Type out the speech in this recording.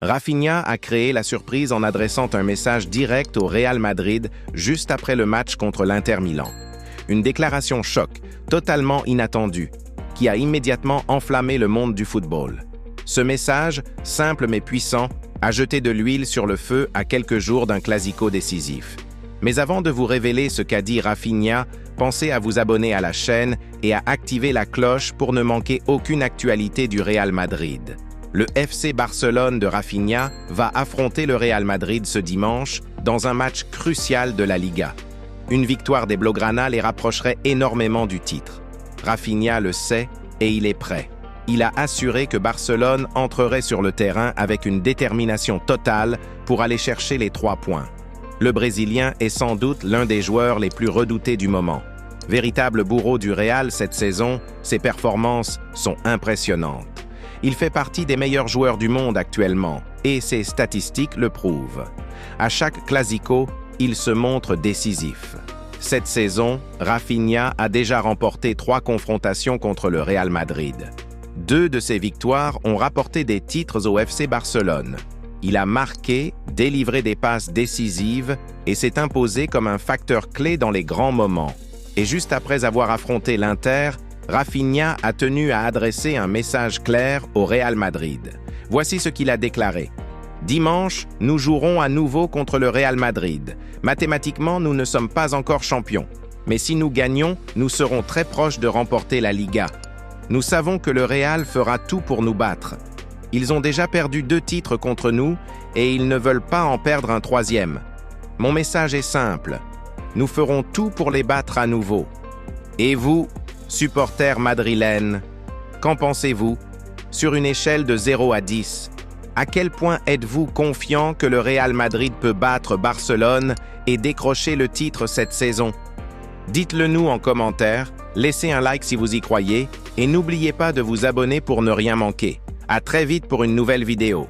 Rafinha a créé la surprise en adressant un message direct au Real Madrid juste après le match contre l'Inter Milan. Une déclaration choc, totalement inattendue, qui a immédiatement enflammé le monde du football. Ce message, simple mais puissant, a jeté de l'huile sur le feu à quelques jours d'un classico décisif. Mais avant de vous révéler ce qu'a dit Rafinha, pensez à vous abonner à la chaîne et à activer la cloche pour ne manquer aucune actualité du Real Madrid. Le FC Barcelone de Rafinha va affronter le Real Madrid ce dimanche dans un match crucial de la Liga. Une victoire des Blaugrana les rapprocherait énormément du titre. Rafinha le sait et il est prêt. Il a assuré que Barcelone entrerait sur le terrain avec une détermination totale pour aller chercher les 3 points. Le Brésilien est sans doute l'un des joueurs les plus redoutés du moment. Véritable bourreau du Real cette saison, ses performances sont impressionnantes. Il fait partie des meilleurs joueurs du monde actuellement, et ses statistiques le prouvent. À chaque classico, il se montre décisif. Cette saison, Rafinha a déjà remporté 3 confrontations contre le Real Madrid. 2 de ses victoires ont rapporté des titres au FC Barcelone. Il a marqué, délivré des passes décisives et s'est imposé comme un facteur clé dans les grands moments. Et juste après avoir affronté l'Inter, Rafinha a tenu à adresser un message clair au Real Madrid. Voici ce qu'il a déclaré. « Dimanche, nous jouerons à nouveau contre le Real Madrid. Mathématiquement, nous ne sommes pas encore champions. Mais si nous gagnons, nous serons très proches de remporter la Liga. Nous savons que le Real fera tout pour nous battre. Ils ont déjà perdu 2 titres contre nous et ils ne veulent pas en perdre un 3e. Mon message est simple. Nous ferons tout pour les battre à nouveau. Et vous, supporters madrilènes, qu'en pensez-vous? Sur une échelle de 0 à 10, à quel point êtes-vous confiant que le Real Madrid peut battre Barcelone et décrocher le titre cette saison? Dites-le nous en commentaire, laissez un like si vous y croyez et n'oubliez pas de vous abonner pour ne rien manquer. À très vite pour une nouvelle vidéo.